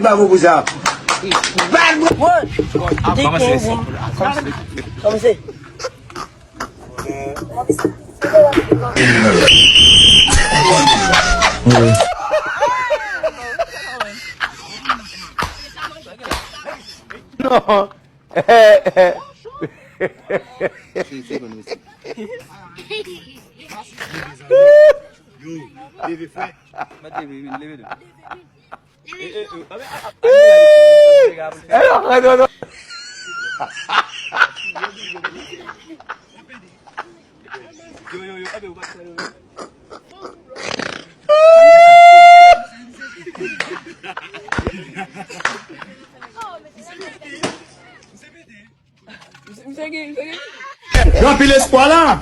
Bago po siya. What? Vamos a hacer eso. ¿Cómo se? No. No. Não, pila escola.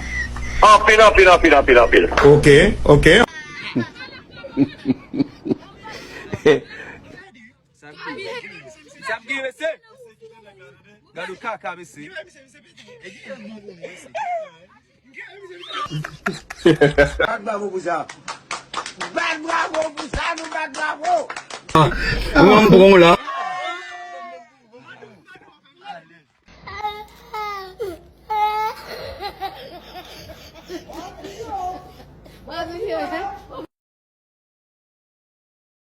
Pila. Ok. Sabgi wese. Gadu kaka wese. Bago po siya. Bago po siya. Ang bungong wala. Bago yun.